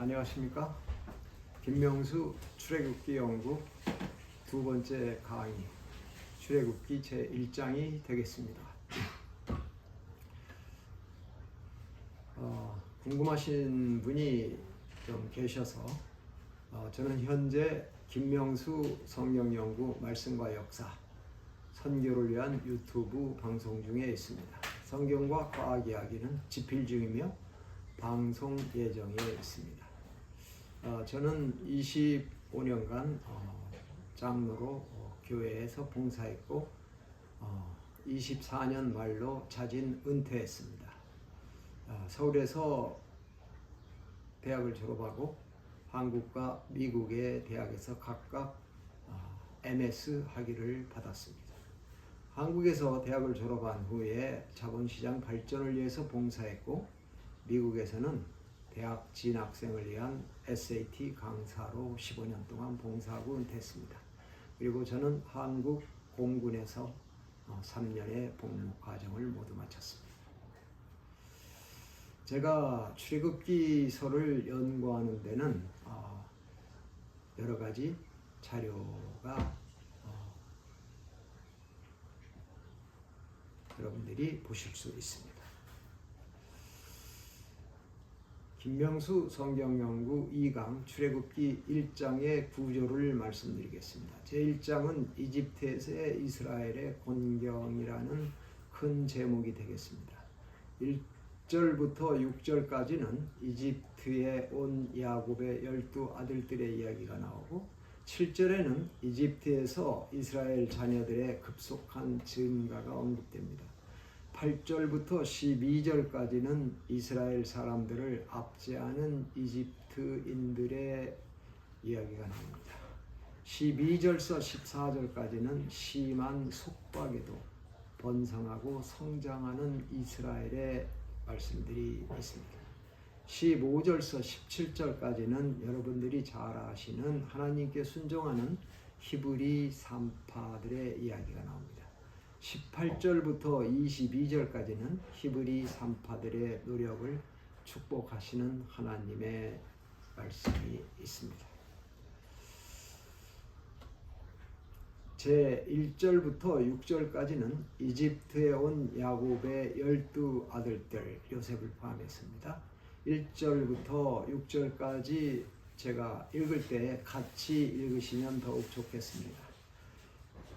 안녕하십니까? 김명수 출애굽기 연구 두 번째 강의 출애굽기 제1장이 되겠습니다. 궁금하신 분이 좀 계셔서 저는 현재 김명수 성경연구 말씀과 역사 선교를 위한 유튜브 방송 중에 있습니다. 성경과 과학 이야기는 집필 중이며 방송 예정에 있습니다. 저는 25년간 장로로 교회에서 봉사했고 24년 말로 자진 은퇴했습니다. 서울에서 대학을 졸업하고 한국과 미국의 대학에서 각각 MS 학위를 받았습니다. 한국에서 대학을 졸업한 후에 자본시장 발전을 위해서 봉사했고 미국에서는 대학 진학생을 위한 SAT 강사로 15년 동안 봉사하고 은퇴했습니다. 그리고 저는 한국 공군에서 3년의 복무 과정을 모두 마쳤습니다. 제가 출애굽기서를 연구하는 데는 여러 가지 자료가 여러분들이 보실 수 있습니다. 김명수 성경연구 2강 출애굽기 1장의 구조를 말씀드리겠습니다. 제1장은 이집트에서의 이스라엘의 곤경이라는 큰 제목이 되겠습니다. 1절부터 6절까지는 이집트에 온 야곱의 12 아들들의 이야기가 나오고 7절에는 이집트에서 이스라엘 자녀들의 급속한 증가가 언급됩니다. 8절부터 12절까지는 이스라엘 사람들을 압제하는 이집트인들의 이야기가 나옵니다. 12절서 14절까지는 심한 속박에도 번성하고 성장하는 이스라엘의 말씀들이 있습니다. 15절서 17절까지는 여러분들이 잘 아시는 하나님께 순종하는 히브리 산파들의 이야기가 나옵니다. 18절부터 22절까지는 히브리 산파들의 노력을 축복하시는 하나님의 말씀이 있습니다. 제1절부터 6절까지는 이집트에 온 야곱의 12 아들들 요셉을 포함했습니다. 1절부터 6절까지 제가 읽을 때 같이 읽으시면 더욱 좋겠습니다.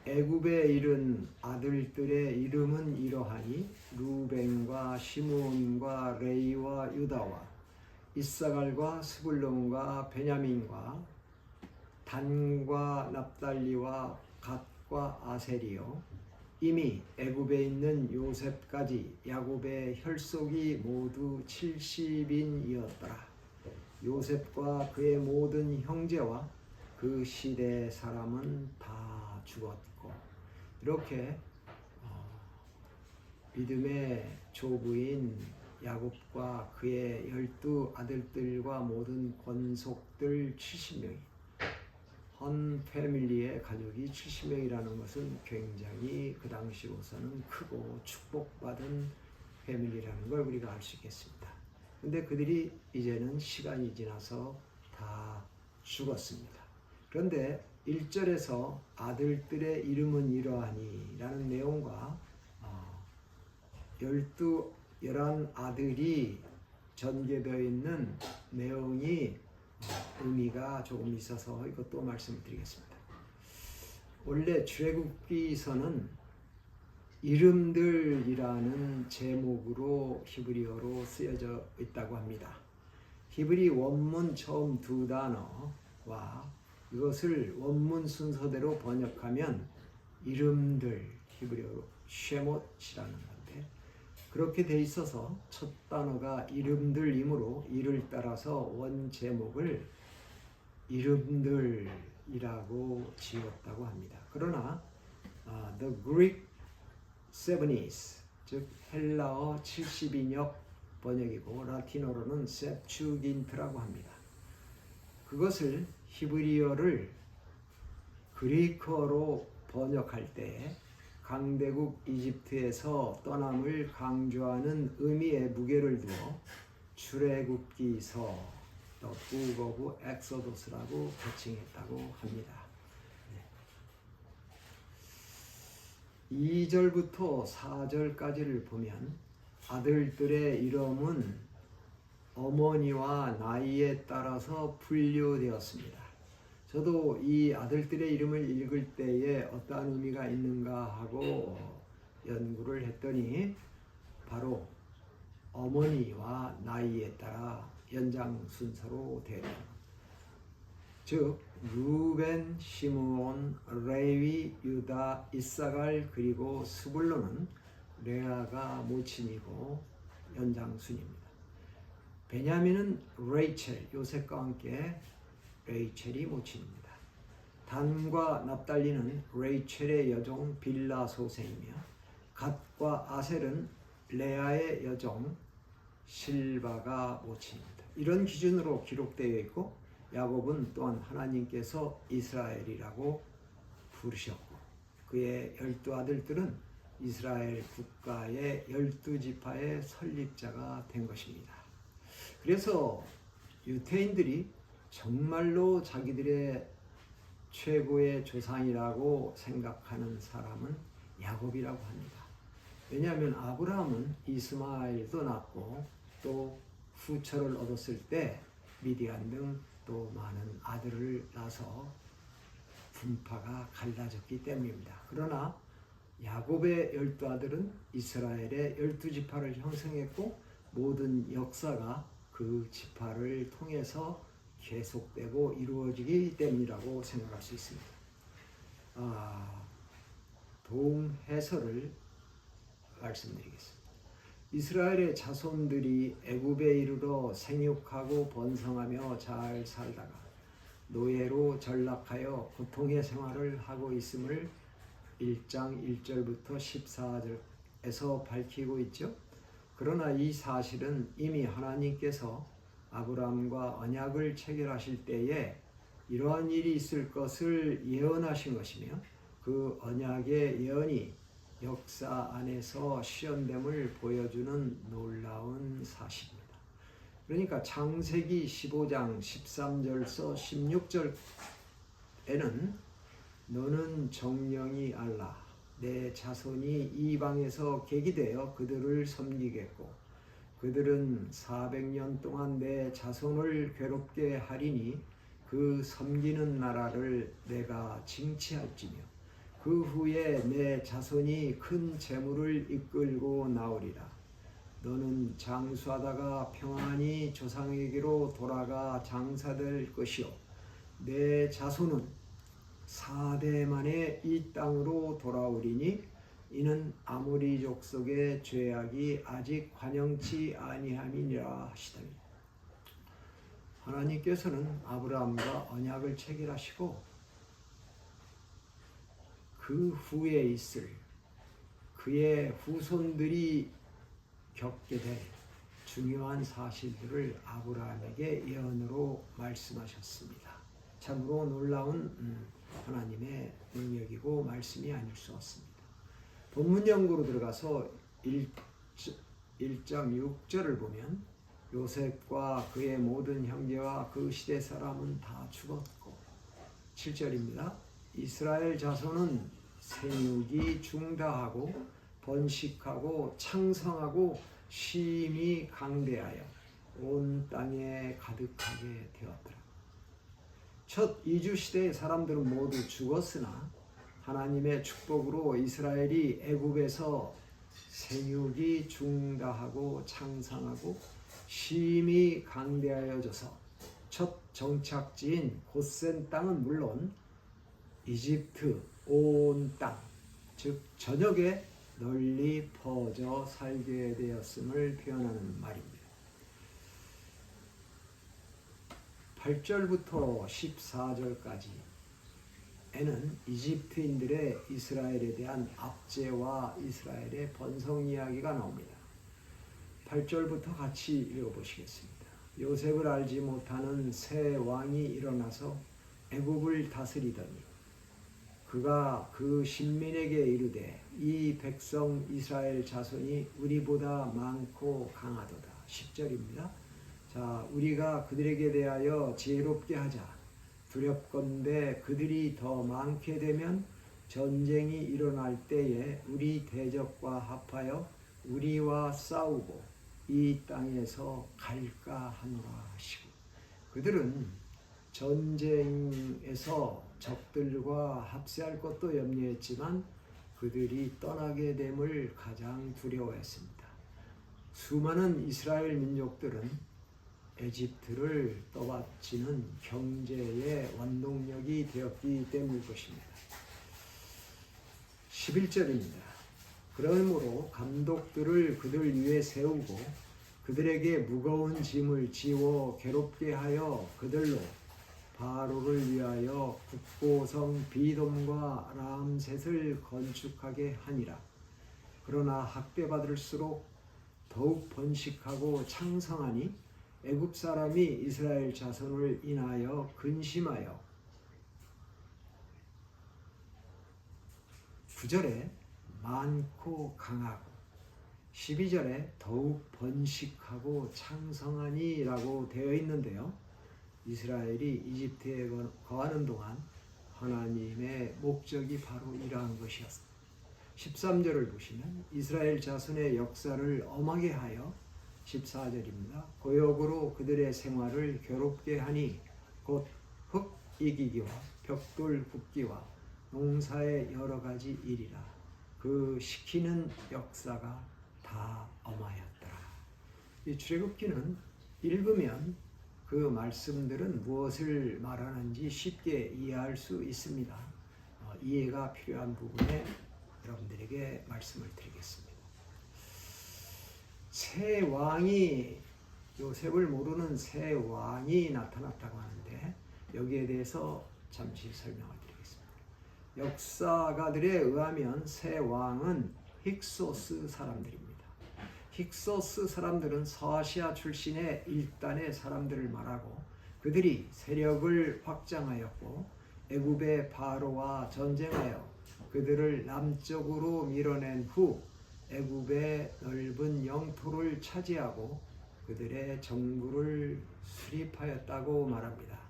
애굽에 이른 아들들의 이름은 이러하니 루벤과 시므온과 레위와 유다와 이사갈과 스불론과 베냐민과 단과 납달리와 갓과 아셀이요 이미 애굽에 있는 요셉까지 야곱의 혈속이 모두 70인이었더라. 요셉과 그의 모든 형제와 그 시대 사람은 다 죽었고 이렇게 믿음의 조부인 야곱과 그의 12 아들들과 모든 권속들 70명이 한 패밀리의 가족이 70명이라는 것은 굉장히 그 당시로서는 크고 축복받은 패밀리라는 걸 우리가 알 수 있겠습니다. 근데 그들이 이제는 시간이 지나서 다 죽었습니다. 그런데 1절에서 아들들의 이름은 이러하니 라는 내용과 11 아들이 전개되어 있는 내용이 의미가 조금 있어서 이것도 말씀드리겠습니다. 원래 출애굽기서는 이름들이라는 제목으로 히브리어로 쓰여져 있다고 합니다. 히브리 원문 처음 두 단어와 이것을 원문 순서대로 번역하면 이름들, 히브리어로 쉐못이라는 건데 그렇게 돼 있어서 첫 단어가 이름들이므로 이를 따라서 원 제목을 이름들이라고 지었다고 합니다. 그러나 The Greek 70s, 즉 헬라어 70인역 번역이고 라틴어로는 셉추긴트라고 합니다. 그것을 히브리어를 그리커로 번역할 때 강대국 이집트에서 떠남을 강조하는 의미에 무게를 두어 출애굽기서 The Book of Exodus라고 호칭했다고 합니다. 2절부터 4절까지를 보면 아들들의 이름은 어머니와 나이에 따라서 분류되었습니다. 저도 이 아들들의 이름을 읽을 때에 어떠한 의미가 있는가 하고 연구를 했더니 바로 어머니와 나이에 따라 연장 순서로 되었다. 즉 루벤, 시므온, 레위, 유다, 이사갈 그리고 스불론은 레아가 모친이고 연장순입니다. 베냐민은 레이첼, 요셉과 함께 레이첼이 모친입니다. 단과 납달리는 레이첼의 여종 빌라 소생이며 갓과 아셀은 레아의 여종 실바가 모친입니다. 이런 기준으로 기록되어 있고 야곱은 또한 하나님께서 이스라엘이라고 부르셨고 그의 12아들들은 이스라엘 국가의 12지파의 설립자가 된 것입니다. 그래서 유대인들이 정말로 자기들의 최고의 조상이라고 생각하는 사람은 야곱이라고 합니다. 왜냐하면 아브라함은 이스마엘도 낳고 또 후처를 얻었을 때 미디안 등 또 많은 아들을 낳아서 분파가 갈라졌기 때문입니다. 그러나 야곱의 12아들은 이스라엘의 12지파를 형성했고 모든 역사가 그 지파를 통해서 계속되고 이루어지기 때문이라고 생각할 수 있습니다. 동해설을 말씀드리겠습니다. 이스라엘의 자손들이 애굽에 이르러 생육하고 번성하며 잘 살다가 노예로 전락하여 고통의 생활을 하고 있음을 1장 1절부터 14절에서 밝히고 있죠. 그러나 이 사실은 이미 하나님께서 아브라함과 언약을 체결하실 때에 이러한 일이 있을 것을 예언하신 것이며 그 언약의 예언이 역사 안에서 실현됨을 보여주는 놀라운 사실입니다. 그러니까 창세기 15장 13절서 16절에는 너는 정령이 알라 내 자손이 이방에서 계기되어 그들을 섬기겠고 그들은 400년 동안 내 자손을 괴롭게 하리니 그 섬기는 나라를 내가 징치할지며 그 후에 내 자손이 큰 재물을 이끌고 나오리라. 너는 장수하다가 평안히 조상에게로 돌아가 장사될 것이요 내 자손은 4대 만에 이 땅으로 돌아오리니 이는 아모리 족속의 죄악이 아직 관영치 아니함이니라 하시더니 하나님께서는 아브라함과 언약을 체결하시고 그 후에 있을 그의 후손들이 겪게 될 중요한 사실들을 아브라함에게 예언으로 말씀하셨습니다. 참으로 놀라운 하나님의 능력이고 말씀이 아닐 수 없습니다. 본문 연구로 들어가서 1장 6절을 보면 요셉과 그의 모든 형제와 그 시대 사람은 다 죽었고 7절입니다. 이스라엘 자손은 생육이 중다하고 번식하고 창성하고 심히 강대하여 온 땅에 가득하게 되었더라. 첫 이주 시대의 사람들은 모두 죽었으나 하나님의 축복으로 이스라엘이 애굽에서 생육이 중다하고 창성하고 심히 강대하여져서 첫 정착지인 고센 땅은 물론 이집트 온 땅, 즉 전역에 널리 퍼져 살게 되었음을 표현하는 말입니다. 8절부터 14절까지에는 이집트인들의 이스라엘에 대한 압제와 이스라엘의 번성 이야기가 나옵니다. 8절부터 같이 읽어보시겠습니다. 요셉을 알지 못하는 새 왕이 일어나서 애굽을 다스리더니 그가 그 신민에게 이르되 이 백성 이스라엘 자손이 우리보다 많고 강하도다. 10절입니다. 자, 우리가 그들에게 대하여 지혜롭게 하자. 두렵건대 그들이 더 많게 되면 전쟁이 일어날 때에 우리 대적과 합하여 우리와 싸우고 이 땅에서 갈까 하노라 하시고. 그들은 전쟁에서 적들과 합세할 것도 염려했지만 그들이 떠나게 됨을 가장 두려워했습니다. 수많은 이스라엘 민족들은 에집트를 떠받치는 경제의 원동력이 되었기 때문일 것입니다. 11절입니다. 그러므로 감독들을 그들 위에 세우고 그들에게 무거운 짐을 지워 괴롭게 하여 그들로 바로를 위하여 국보성 비돔과 람셋을 건축하게 하니라. 그러나 학대받을수록 더욱 번식하고 창성하니 애굽 사람이 이스라엘 자손을 인하여 근심하여 9절에 많고 강하고 12절에 더욱 번식하고 창성하니 라고 되어 있는데요. 이스라엘이 이집트에 거하는 동안 하나님의 목적이 바로 이러한 것이었습니다. 13절을 보시면 이스라엘 자손의 역사를 엄하게 하여 14절입니다. 고역으로 그들의 생활을 괴롭게 하니 곧 흙 이기기와 벽돌 굽기와 농사의 여러 가지 일이라. 그 시키는 역사가 다 엄하였더라. 이 출애굽기는 읽으면 그 말씀들은 무엇을 말하는지 쉽게 이해할 수 있습니다. 이해가 필요한 부분에 여러분들에게 말씀을 드리겠습니다. 새 왕이, 요셉을 모르는 새 왕이 나타났다고 하는데 여기에 대해서 잠시 설명을 드리겠습니다. 역사가들에 의하면 새 왕은 힉소스 사람들입니다. 힉소스 사람들은 서아시아 출신의 일단의 사람들을 말하고 그들이 세력을 확장하였고 애굽의 바로와 전쟁하여 그들을 남쪽으로 밀어낸 후 애굽의 넓은 영토를 차지하고 그들의 정부를 수립하였다고 말합니다.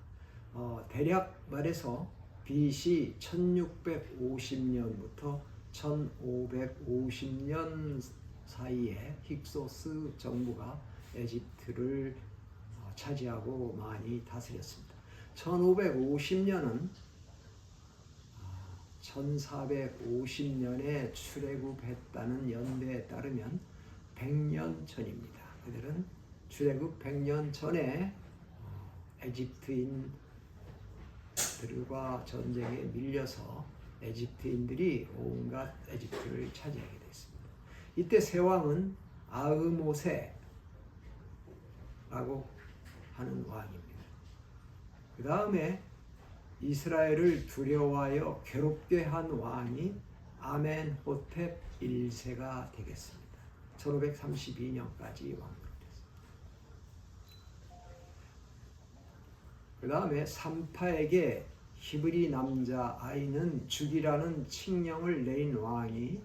대략 말해서 BC 1650년부터 1550년 사이에 힉소스 정부가 에집트를 차지하고 많이 다스렸습니다. 1550년은 1450년에 출애굽했다는 연대에 따르면 100년 전입니다. 그들은 출애굽 100년 전에 에집트인들과 전쟁에 밀려서 에집트인들이 온갖 에집트를 차지하게 됐습니다. 이때 새 왕은 아흐모세라고 하는 왕입니다. 그 다음에 이스라엘을 두려워하여 괴롭게 한 왕이 아멘호텝 1세가 되겠습니다. 1532년까지 왕국됐습니다. 그 다음에 산파에게 히브리 남자 아이는 죽이라는 칙령을 내린 왕이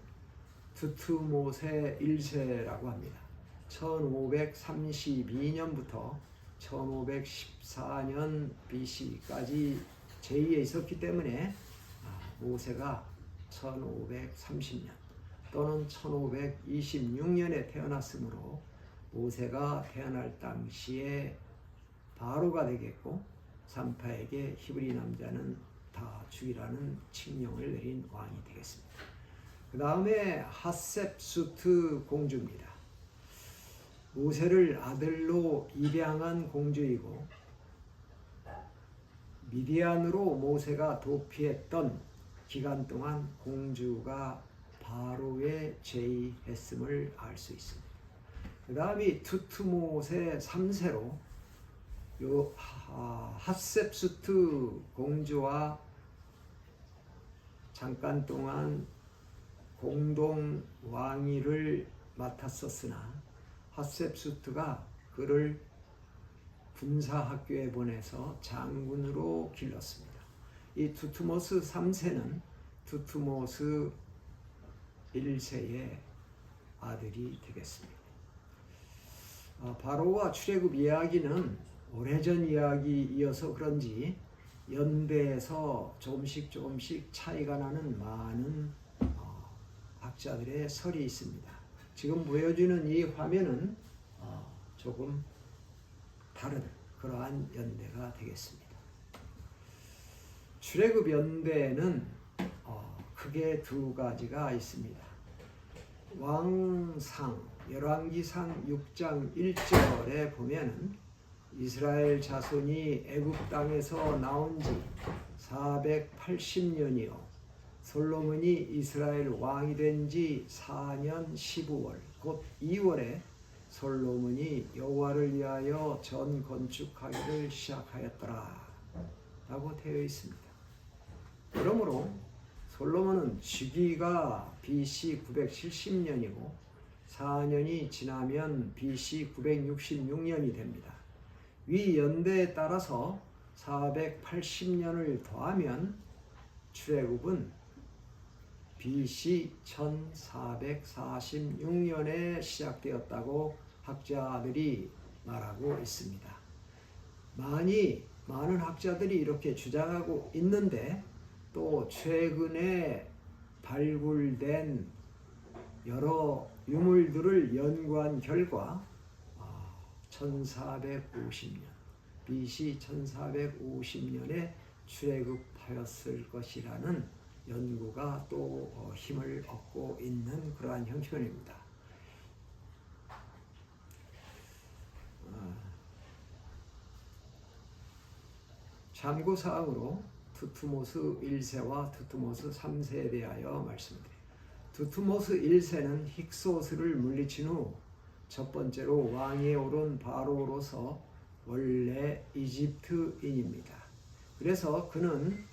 두트모세 1세라고 합니다. 1532년부터 1514년 BC까지 제2에 있었기 때문에 모세가 1530년 또는 1526년에 태어났으므로 모세가 태어날 당시에 바로가 되겠고 산파에게 히브리 남자는 다 죽이라는 칙령을 내린 왕이 되겠습니다. 그 다음에 핫셉수트 공주입니다. 모세를 아들로 입양한 공주이고 미디안으로 모세가 도피했던 기간 동안 공주가 바로에 제의했음을 알 수 있습니다. 그 다음이 투트모세 3세로 핫셉수트 공주와 잠깐 동안 공동 왕위를 맡았었으나 핫셉수트가 그를 군사학교에 보내서 장군으로 길렀습니다. 이 투트모스 3세는 투트모스 1세의 아들이 되겠습니다. 바로와 출애굽 이야기는 오래전 이야기이어서 그런지 연대에서 조금씩 차이가 나는 많은 학자들의 설이 있습니다. 지금 보여주는 이 화면은 조금 다른 그러한 연대가 되겠습니다. 출애굽 연대에는 크게 두 가지가 있습니다. 왕상 열왕기상 6장 1절에 보면은 이스라엘 자손이 애굽 땅에서 나온 지 480년이요 솔로몬이 이스라엘 왕이 된 지 4년 15월 곧 2월에 솔로몬이 여호와를 위하여 전 건축하기를 시작하였더라 라고 되어 있습니다. 그러므로 솔로몬은 시기가 BC 970년이고 4년이 지나면 BC 966년이 됩니다. 위 연대에 따라서 480년을 더하면 출애굽은 BC 1446년에 시작되었다고 학자들이 말하고 있습니다. 많은 학자들이 이렇게 주장하고 있는데 또 최근에 발굴된 여러 유물들을 연구한 결과 1450년, BC 1450년에 출애굽하였을 것이라는 연구가 또 힘을 얻고 있는 그러한 형편입니다. 참고사항으로 두투모스 1세와 두투모스 3세에 대하여 말씀드립니다. 두투모스 1세는 힉소스를 물리친 후 첫 번째로 왕위에 오른 바로로서 원래 이집트인입니다. 그래서 그는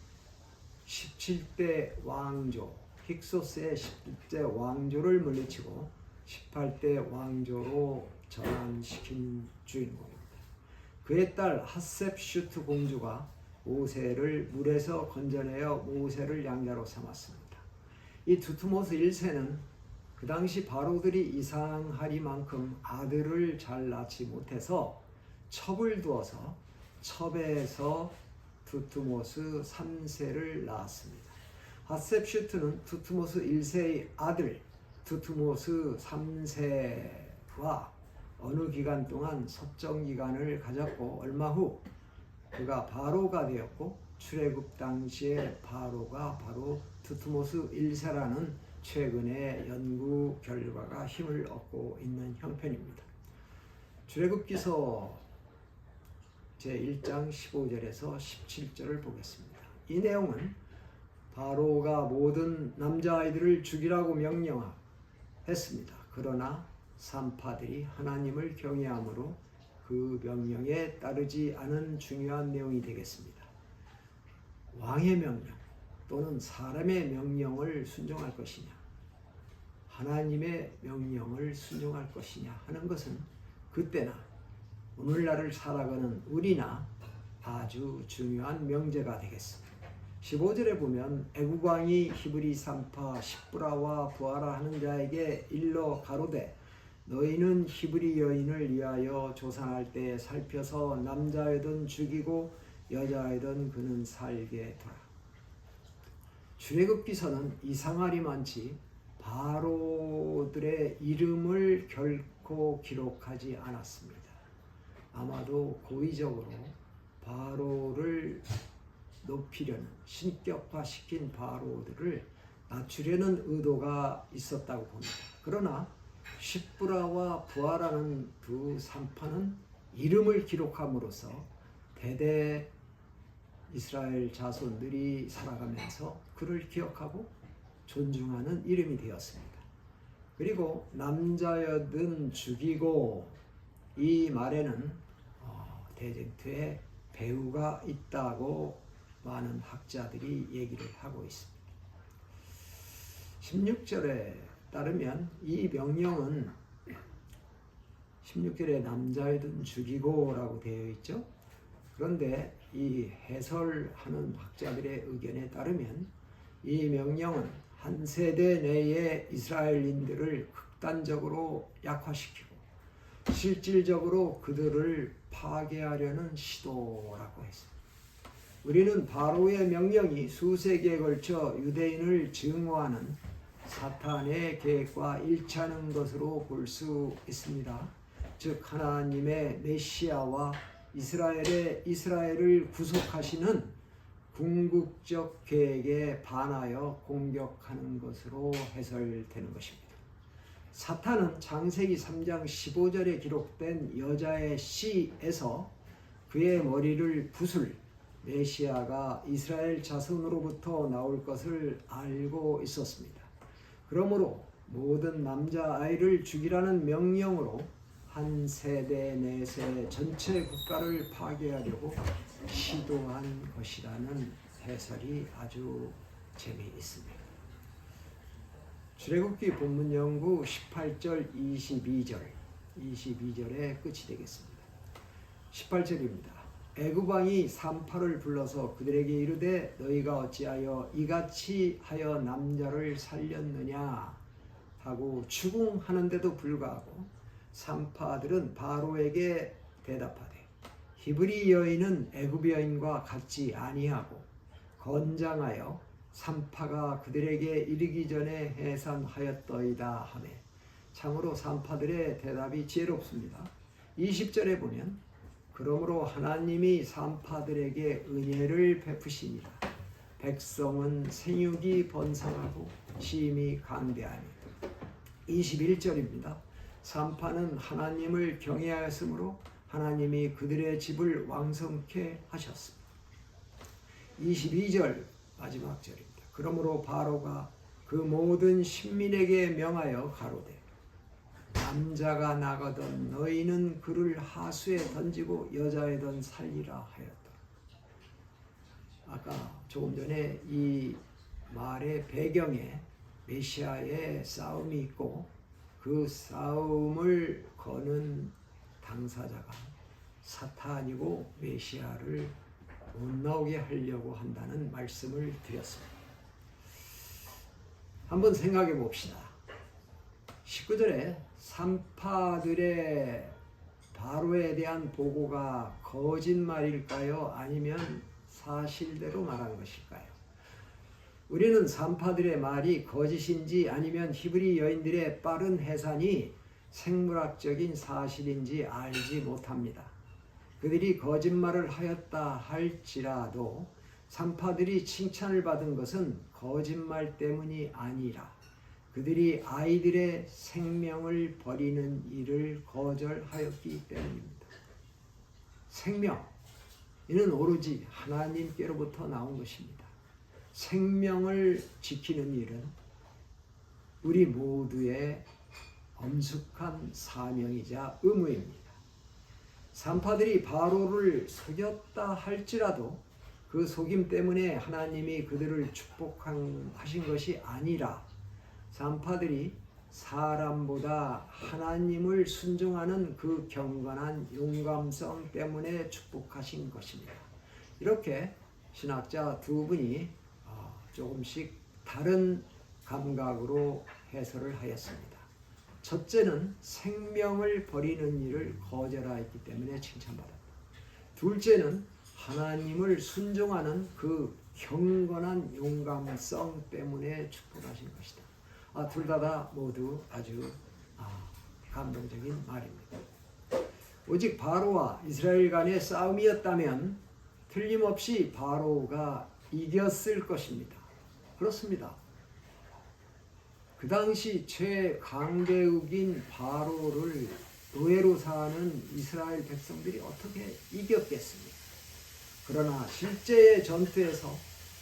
17대 왕조, 힉소스의 17대 왕조를 물리치고 18대 왕조로 전환시킨 주인공입니다. 그의 딸 하셉슈트 공주가 모세를 물에서 건져내어 모세를 양자로 삼았습니다. 이 두투모스 1세는 그 당시 바로들이 이상하리만큼 아들을 잘 낳지 못해서 첩을 두어서 첩에서 두투모스 3세를 낳았습니다. 하셉슈트는 두투모스 1세의 아들 두투모스 3세와 어느 기간 동안 섭정기간을 가졌고 얼마 후 그가 바로가 되었고 출애굽 당시에 바로가 바로 두투모스 1세라는 최근의 연구 결과가 힘을 얻고 있는 형편입니다. 출애굽기서 제1장 15절에서 17절을 보겠습니다. 이 내용은 바로가 모든 남자아이들을 죽이라고 명령했습니다. 그러나 산파들이 하나님을 경외함으로 그 명령에 따르지 않은 중요한 내용이 되겠습니다. 왕의 명령 또는 사람의 명령을 순종할 것이냐 하나님의 명령을 순종할 것이냐 하는 것은 그때나 오늘날을 살아가는 우리나 아주 중요한 명제가 되겠습니다. 15절에 보면 애국 왕이 히브리 산파 십브라와 부하라 하는 자에게 일러 가로되 너희는 히브리 여인을 위하여 조산할 때 살펴서 남자이든 죽이고 여자이든 그는 살게 두라. 출애굽기서는 이상하리만치 바로들의 이름을 결코 기록하지 않았습니다. 아마도 고의적으로 바로를 높이려는 신격화시킨 바로들을 낮추려는 의도가 있었다고 봅니다. 그러나 십브라와 부하라는 두 산파는 이름을 기록함으로써 대대 이스라엘 자손들이 살아가면서 그를 기억하고 존중하는 이름이 되었습니다. 그리고 남자여든 죽이고 이 말에는 대쟁투에 배후가 있다고 많은 학자들이 얘기를 하고 있습니다. 16절에 따르면 이 명령은 16절에 남자이든 죽이고 라고 되어 있죠. 그런데 이 해설하는 학자들의 의견에 따르면 이 명령은 한 세대 내에 이스라엘인들을 극단적으로 약화시키고 실질적으로 그들을 파괴하려는 시도라고 했습니다. 우리는 바로의 명령이 수세기에 걸쳐 유대인을 증오하는 사탄의 계획과 일치하는 것으로 볼 수 있습니다. 즉 하나님의 메시아와 이스라엘을 구속하시는 궁극적 계획에 반하여 공격하는 것으로 해설되는 것입니다. 사탄은 창세기 3장 15절에 기록된 여자의 씨에서 그의 머리를 붓을 메시아가 이스라엘 자손으로부터 나올 것을 알고 있었습니다. 그러므로 모든 남자아이를 죽이라는 명령으로 한 세대 내세 전체 국가를 파괴하려고 시도한 것이라는 해설이 아주 재미있습니다. 출애굽기 본문 연구 18절 22절에 끝이 되겠습니다. 18절입니다. 애굽 왕이 산파를 불러서 그들에게 이르되 너희가 어찌하여 이같이 하여 남자를 살렸느냐 하고 추궁하는데도 불구하고 산파들은 바로에게 대답하되 히브리 여인은 애굽 여인과 같지 아니하고 건장하여 산파가 그들에게 이르기 전에 해산하였더이다 하매 참으로 산파들의 대답이 지혜롭습니다. 20절에 보면 그러므로 하나님이 산파들에게 은혜를 베푸시니라. 백성은 생육이 번성하고 심히 강대하니. 21절입니다. 산파는 하나님을 경외하였으므로 하나님이 그들의 집을 왕성케 하셨습니다. 22절 마지막 절입니다. 그러므로 바로가 그 모든 신민에게 명하여 가로되 남자가 나거든 너희는 그를 하수에 던지고 여자애든 살리라 하였다. 아까 조금 전에 이 말의 배경에 메시아의 싸움이 있고 그 싸움을 거는 당사자가 사탄이고 메시아를 못 나오게 하려고 한다는 말씀을 드렸습니다. 한번 생각해 봅시다. 19절에 산파들의 바로에 대한 보고가 거짓말일까요? 아니면 사실대로 말한 것일까요? 우리는 산파들의 말이 거짓인지 아니면 히브리 여인들의 빠른 해산이 생물학적인 사실인지 알지 못합니다. 그들이 거짓말을 하였다 할지라도 산파들이 칭찬을 받은 것은 거짓말 때문이 아니라 그들이 아이들의 생명을 버리는 일을 거절하였기 때문입니다. 생명, 이는 오로지 하나님께로부터 나온 것입니다. 생명을 지키는 일은 우리 모두의 엄숙한 사명이자 의무입니다. 산파들이 바로를 속였다 할지라도 그 속임 때문에 하나님이 그들을 축복하신 것이 아니라 산파들이 사람보다 하나님을 순종하는 그 경건한 용감성 때문에 축복하신 것입니다. 이렇게 신학자 두 분이 조금씩 다른 감각으로 해설을 하였습니다. 첫째는 생명을 버리는 일을 거절하였기 때문에 칭찬받았다. 둘째는 하나님을 순종하는 그 경건한 용감성 때문에 축복하신 것이다. 둘 다 모두 아주 감동적인 말입니다. 오직 바로와 이스라엘 간의 싸움이었다면 틀림없이 바로가 이겼을 것입니다. 그렇습니다. 그 당시 최강대국인 바로를 노예로 사는 이스라엘 백성들이 어떻게 이겼겠습니까? 그러나 실제의 전투에서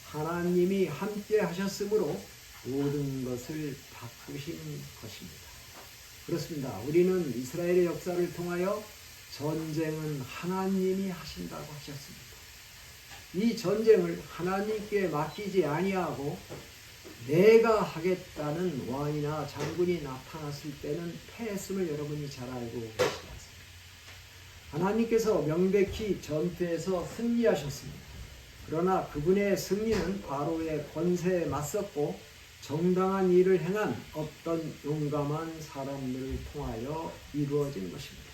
하나님이 함께 하셨으므로 모든 것을 바꾸신 것입니다. 그렇습니다. 우리는 이스라엘의 역사를 통하여 전쟁은 하나님이 하신다고 하셨습니다. 이 전쟁을 하나님께 맡기지 아니하고 내가 하겠다는 왕이나 장군이 나타났을 때는 패했음을 여러분이 잘 알고 계시지 않습니까? 하나님께서 명백히 전투에서 승리하셨습니다. 그러나 그분의 승리는 바로의 권세에 맞섰고 정당한 일을 행한 어떤 용감한 사람들을 통하여 이루어진 것입니다.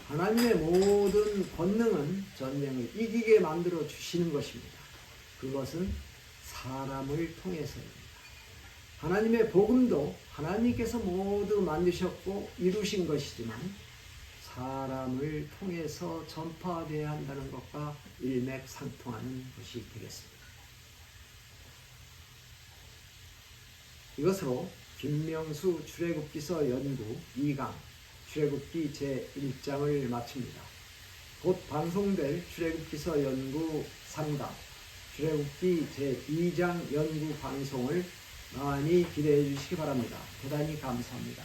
하나님의 모든 권능은 전쟁을 이기게 만들어 주시는 것입니다. 그것은 사람을 통해서입니다. 하나님의 복음도 하나님께서 모두 만드셨고 이루신 것이지만 사람을 통해서 전파되어야 한다는 것과 일맥상통하는 것이 되겠습니다. 이것으로 김명수 출애굽기서 연구 2강 출애굽기 제1장을 마칩니다. 곧 방송될 출애굽기서 연구 3강 출애굽기 제2장 연구 방송을 많이 기대해 주시기 바랍니다. 대단히 감사합니다.